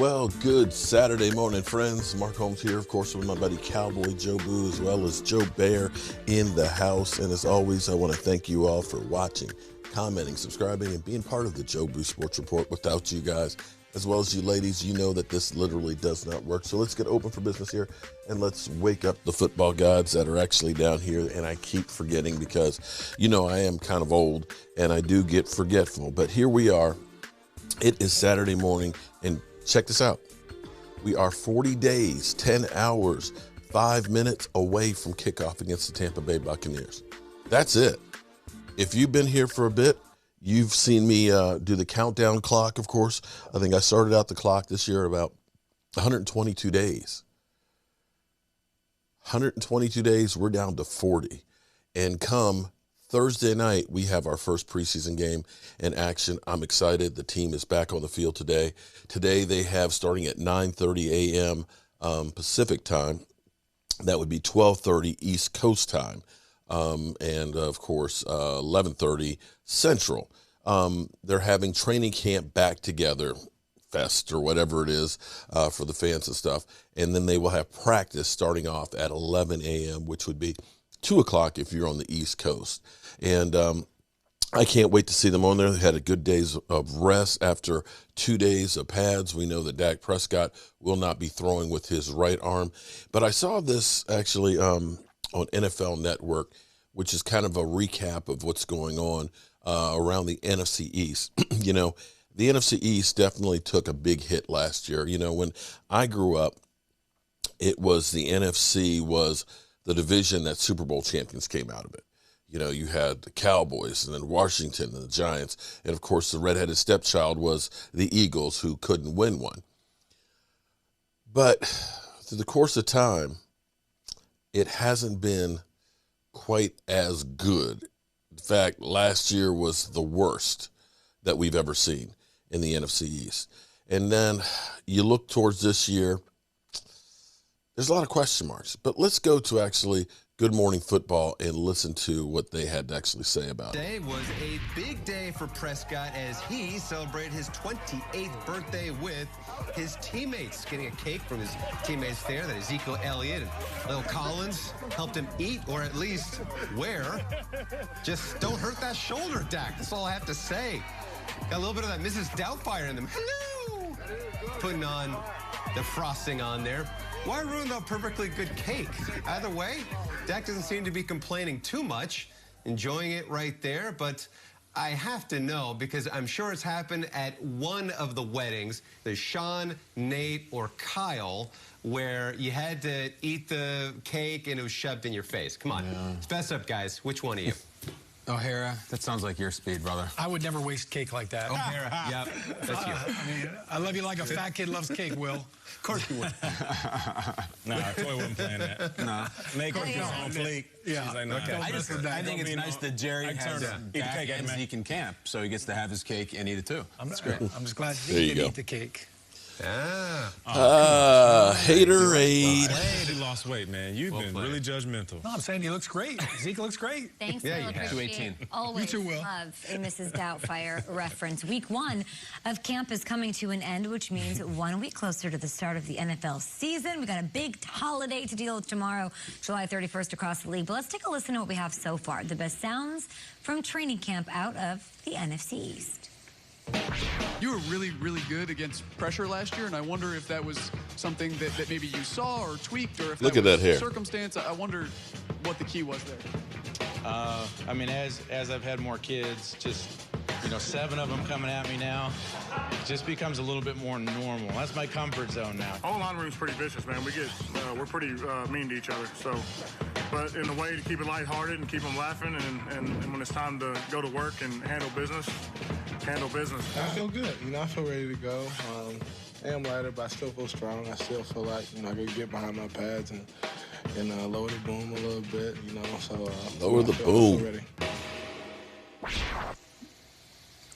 Well, good Saturday morning, friends. Mark Holmes here, of course, with my buddy Cowboy Joe Boo, as well as Joe Bear in the house. And as always, I want to thank you all for watching, commenting, subscribing, and being part of the Joe Boo Sports Report. Without you guys, as well as you ladies, you know that this literally does not work. So let's get open for business here, and let's wake up the football gods that are actually down here. And I keep forgetting because, you know, I am kind of old, and I do get forgetful. But here we are. It is Saturday morning, and check this out. We are 40 days, 10 hours, 5 minutes away from kickoff against the Tampa Bay Buccaneers. That's it. If you've been here for a bit, you've seen me do the countdown clock, of course. I think I started out the clock this year about 122 days. 122 days, we're down to 40. And come Thursday night, we have our first preseason game in action. I'm excited. The team is back on the field today. Today they have, starting at 9:30 a.m. Pacific time, that would be 12:30 East Coast time, and of course 11:30 Central. They're having training camp back together, fest or whatever it is, for the fans and stuff, and then they will have practice starting off at 11 a.m., which would be 2 o'clock if you're on the East Coast. And I can't wait to see them on there. They had a good days of rest after 2 days of pads. We know that Dak Prescott will not be throwing with his right arm. But I saw this actually on NFL Network, which is kind of a recap of what's going on around the NFC East. You know, the NFC East definitely took a big hit last year. You know, when I grew up, it was the NFC was the division that Super Bowl champions came out of it. You know, you had the Cowboys and then Washington and the Giants. And, of course, the redheaded stepchild was the Eagles, who couldn't win one. But through the course of time, it hasn't been quite as good. In fact, last year was the worst that we've ever seen in the NFC East. And then you look towards this year, there's a lot of question marks. But let's go to actually Good Morning Football and listen to what they had to actually say about it. Today was a big day for Prescott as he celebrated his 28th birthday with his teammates, getting a cake from his teammates there that Ezekiel Elliott and Lil Collins helped him eat, or at least wear. Just don't hurt that shoulder, Dak. That's all I have to say. Got a little bit of that Mrs. Doubtfire in them. Hello! Putting on the frosting on there. Why ruin a perfectly good cake? Either way, Dak doesn't seem to be complaining too much, enjoying it right there, but I have to know, because I'm sure it's happened at one of the weddings, there's Sean, Nate, or Kyle, where you had to eat the cake and it was shoved in your face. Come on, Fess up, guys. Which one of you? O'Hara, that sounds like your speed, brother. I would never waste cake like that. O'Hara, yep, that's you. I mean, I love you like a fat kid loves cake, Will. Of course you would. Nah, Toy wasn't playing that. No. Make her on fleek. Yeah. She's like, nah, Okay. don't I mess with think that. it's nice that Jerry has Eat Dak cake, and man. Zeke in camp, so he gets to have his cake and eat it too. That's great. I'm just glad There you he can go. eat the cake. Haterade. She lost weight, man. You've been really judgmental. No, I'm saying he looks great. Zeke looks great. Thanks, Yeah, Will. you have. Appreciate 218. always You too, Will. love a Mrs. Doubtfire reference. Week 1 of camp is coming to an end, which means 1 week closer to the start of the NFL season. We got a big holiday to deal with tomorrow, July 31st across the league. But let's take a listen to what we have so far. The best sounds from training camp out of the NFC East. You were really, really good against pressure last year, and I wonder if that was something that maybe you saw or tweaked, or if Look that at was that hair. circumstance. I wonder what the key was there. I mean, as I've had more kids, just, 7 of them coming at me now, it just becomes a little bit more normal. That's my comfort zone now. Whole line room's pretty vicious, man. We're pretty mean to each other. So, but in a way to keep it lighthearted and keep them laughing, and when it's time to go to work and handle business. I feel good. I feel ready to go. I am lighter, but I still feel strong. I still feel like, I can get behind my pads and lower the boom a little bit, So Lower the I feel boom. ready.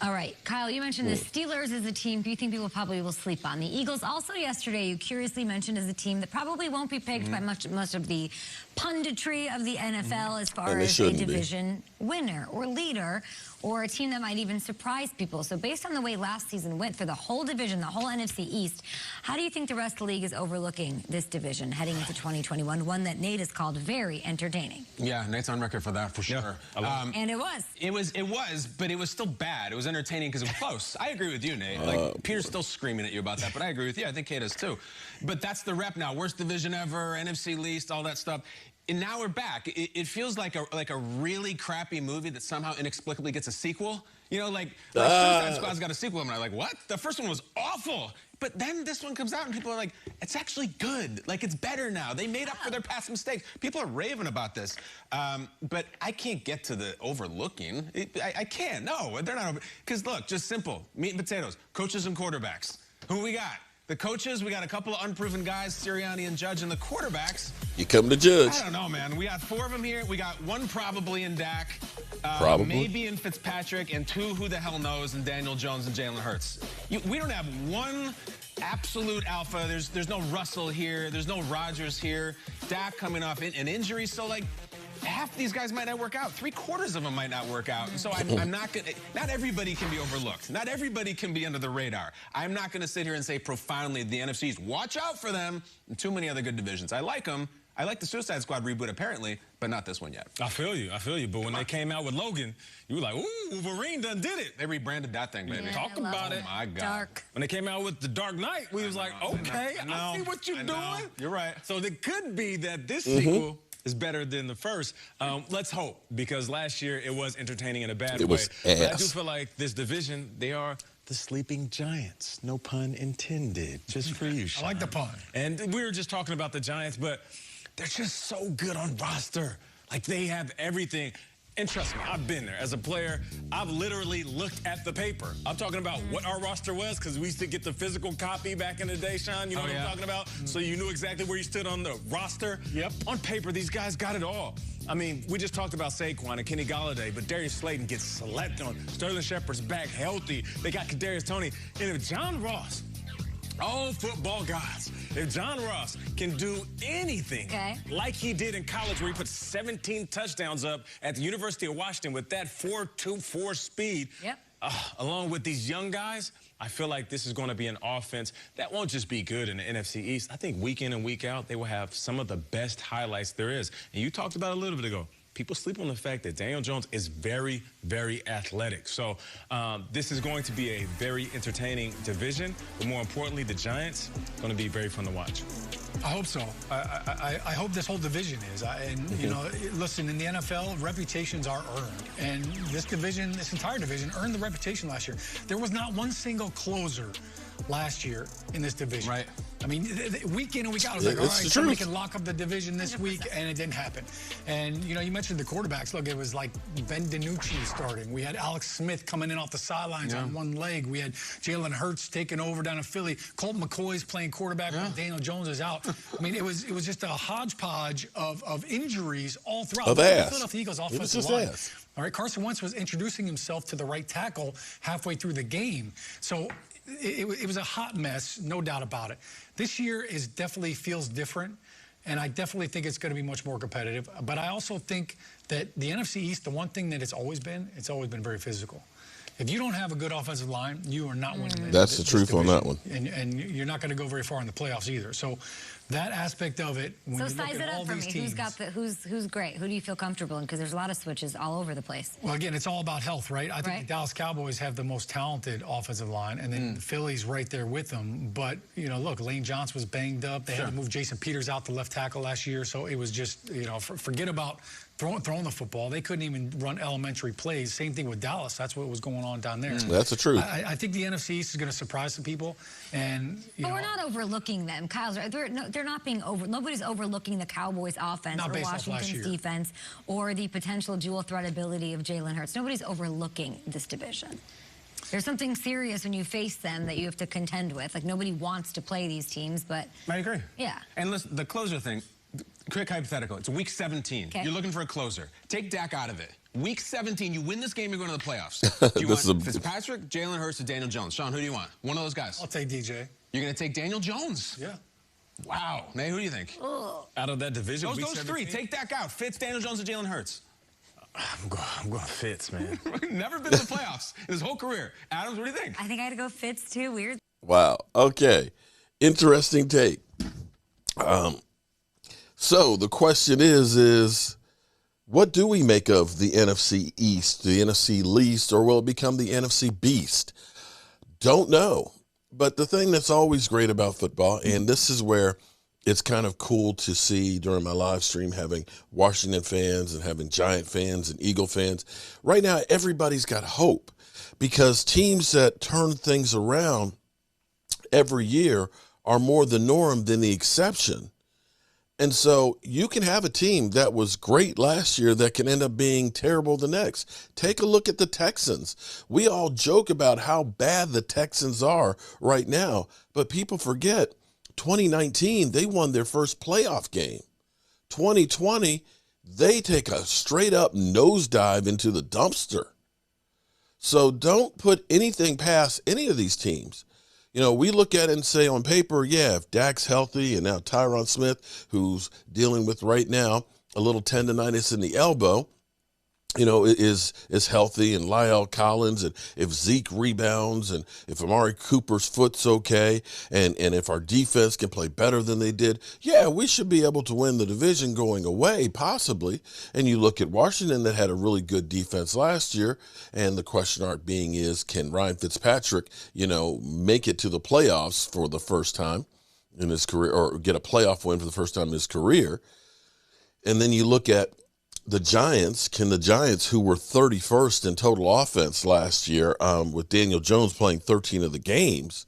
All right, Kyle, you mentioned the Steelers as a team you think people probably will sleep on. The Eagles also yesterday, you curiously mentioned as a team that probably won't be picked by much of the punditry of the NFL as far as a division winner or leader or a team that might even surprise people. So based on the way last season went for the whole division, the whole NFC East, how do you think the rest of the league is overlooking this division heading into 2021, one that Nate has called very entertaining? Yeah, Nate's on record for that for sure. And it was. It was, but it was still bad. It was entertaining because it was close. I agree with you, Nate. Like, Peter's still screaming at you about that, but I agree with you. I think Kate does too. But that's the rep now. Worst division ever, NFC least, all that stuff. And now we're back. It feels like a really crappy movie that somehow inexplicably gets a sequel. You know, like Suicide Squad's got a sequel, and I'm like, what? The first one was awful. But then this one comes out, and people are like, it's actually good. Like, it's better now. They made up for their past mistakes. People are raving about this. But I can't get to the overlooking. I can't. No, they're not over. Because, look, just simple. Meat and potatoes. Coaches and quarterbacks. Who we got? The coaches, we got a couple of unproven guys, Sirianni and Judge, and the quarterbacks. You come to Judge. I don't know, man. We got 4 of them here. We got 1 probably in Dak. Probably. Maybe in Fitzpatrick, and 2 who the hell knows in Daniel Jones and Jalen Hurts. We don't have 1 absolute alpha. There's no Russell here. There's no Rodgers here. Dak coming off an injury. So, like, half these guys might not work out. 3/4 of them might not work out. And so I'm not going to, not everybody can be overlooked. Not everybody can be under the radar. I'm not going to sit here and say profoundly the NFC East, watch out for them, and too many other good divisions. I like them. I like the Suicide Squad reboot, apparently, but not this one yet. I feel you. But when they came out with Logan, you were like, ooh, Wolverine done did it. They rebranded that thing, baby. Yeah, Talk about it. Oh, my God. Dark. When they came out with The Dark Knight, we was like, okay, I see what you're doing. You're right. So it could be that this sequel is better than the first. Let's hope, because last year it was entertaining in a bad way. It was But I ass. do feel like this division, they are the sleeping giants. No pun intended. Just for you, Sean. I like the pun. And we were just talking about the Giants, but they're just so good on roster. Like, they have everything. And trust me, I've been there. As a player, I've literally looked at the paper. I'm talking about what our roster was, because we used to get the physical copy back in the day, Sean. You know what I'm talking about? So you knew exactly where you stood on the roster. Yep. On paper, these guys got it all. I mean, we just talked about Saquon and Kenny Golladay, but Darius Slayton gets slept on. Sterling Shepard's back healthy. They got Kadarius Toney. And if John Ross, all football guys, if John Ross can do anything like he did in college, where he put 17 touchdowns up at the University of Washington with that 4.24 speed, along with these young guys, I feel like this is going to be an offense that won't just be good in the NFC East. I think week in and week out, they will have some of the best highlights there is. And you talked about it a little bit ago. People sleep on the fact that Daniel Jones is very, very athletic. So this is going to be a very entertaining division. But more importantly, the Giants are going to be very fun to watch. I hope so. I hope this whole division is. You know, listen, in the NFL, reputations are earned. And this division, this entire division, earned the reputation last year. There was not one single closer last year in this division. Right. I mean, week in and week out, I was like, all right, somebody can lock up the division this 100%. week, and it didn't happen. And, you know, you mentioned the quarterbacks. Look, it was like Ben DiNucci starting. We had Alex Smith coming in off the sidelines on one leg. We had Jalen Hurts taking over down in Philly. Colt McCoy's playing quarterback when Daniel Jones is out. I mean, it was just a hodgepodge of injuries all throughout. Of ass. The Philadelphia Eagles It was offensive just line. ass. All right, Carson Wentz was introducing himself to the right tackle halfway through the game. So it was a hot mess, no doubt about it. This year definitely feels different, and I definitely think it's going to be much more competitive. But I also think that the NFC East, the one thing that it's always been very physical. If you don't have a good offensive line, you are not winning. That's the truth on that one. And you're not going to go very far in the playoffs either. So that aspect of it, when So you size look it at all up for these me. teams, Who's great? Who do you feel comfortable in? Because there's a lot of switches all over the place. well, again, it's all about health, right? I think the Dallas Cowboys have the most talented offensive line, and then Philly's right there with them. But, you know, look, Lane Johnson was banged up. They had to move Jason Peters out to left tackle last year. So it was just, you know, forget about throwing the football. They couldn't even run elementary plays. Same thing with Dallas. That's what was going on down there. That's the truth. I think the NFC East is going to surprise some people. And, But we're not overlooking them. Kyle's right. They're not being nobody's overlooking the Cowboys offense Not or based off last Washington's year. defense or the potential dual threat ability of Jalen Hurts. Nobody's overlooking this division. There's something serious when you face them that you have to contend with. Like, nobody wants to play these teams, but I agree. Yeah. And listen, the closer thing, quick hypothetical. It's week 17. Okay. You're looking for a closer. Take Dak out of it. Week 17, you win this game, you're going to the playoffs. Do you want Fitzpatrick, Jalen Hurts, or Daniel Jones? Sean, who do you want? One of those guys. I'll take DJ. You're going to take Daniel Jones? Yeah. Wow. Nate, who do you think? Out of that division, Those three. Take Dak out. Fitz, Daniel Jones, or Jalen Hurts? I'm going Fitz, man. Never been to the playoffs in his whole career. Adams, what do you think? I think I had to go Fitz, too. Weird. Wow. Okay. Interesting take. So the question is what do we make of the NFC East, the NFC least, or will it become the NFC beast? Don't know. But the thing that's always great about football, and this is where it's kind of cool to see during my live stream, having Washington fans and having Giant fans and Eagle fans. Right now, everybody's got hope because teams that turn things around every year are more the norm than the exception. And so you can have a team that was great last year that can end up being terrible the next. Take a look at the Texans. We all joke about how bad the Texans are right now, but people forget 2019, they won their first playoff game. 2020, they take a straight up nosedive into the dumpster. So don't put anything past any of these teams. You know, we look at it and say on paper, yeah, if Dak's healthy and now Tyron Smith, who's dealing with right now a little tendonitis in the elbow, you know, is healthy, and Lyle Collins, and if Zeke rebounds, and if Amari Cooper's foot's okay, and if our defense can play better than they did, yeah, we should be able to win the division going away, possibly. And you look at Washington that had a really good defense last year, and the question mark being is, can Ryan Fitzpatrick, you know, make it to the playoffs for the first time in his career, or get a playoff win for the first time in his career? And then you look at the Giants. Can the Giants, who were 31st in total offense last year, with Daniel Jones playing 13 of the games,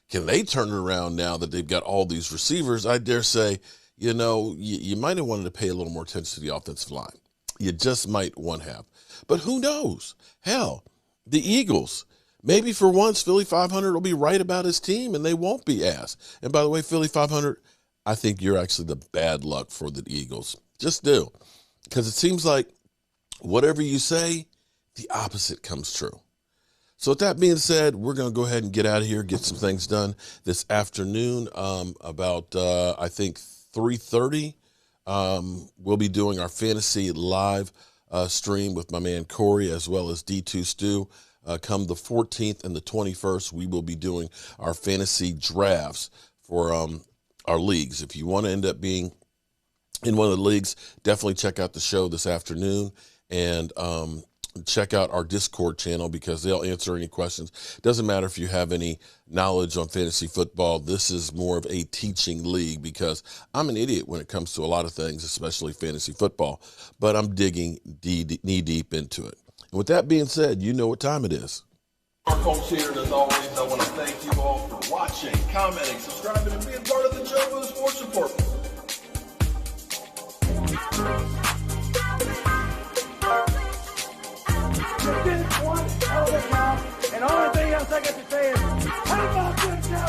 can they turn it around now that they've got all these receivers? I dare say, you know, you might have wanted to pay a little more attention to the offensive line. You just might want to have. But who knows? Hell, the Eagles. Maybe for once, Philly 500 will be right about his team, and they won't be ass. And by the way, Philly 500, I think you're actually the bad luck for the Eagles. Just do. Because it seems like whatever you say, the opposite comes true. So with that being said, we're going to go ahead and get out of here, get some things done this afternoon. About, I think, 3:30, we'll be doing our fantasy live stream with my man Corey, as well as D2 Stu. Come the 14th and the 21st, we will be doing our fantasy drafts for our leagues. If you want to end up being in one of the leagues, definitely check out the show this afternoon, and check out our Discord channel, because they'll answer any questions. Doesn't matter if you have any knowledge on fantasy football. This is more of a teaching league, because I'm an idiot when it comes to a lot of things, especially fantasy football, but I'm digging knee deep into it. And with that being said, you know what time it is. Our Colts here, and as always, I want to thank you all for watching, commenting, subscribing, and being part of the Joe Boo Sports Report. Just one hell of a job, and the only thing else I got to say is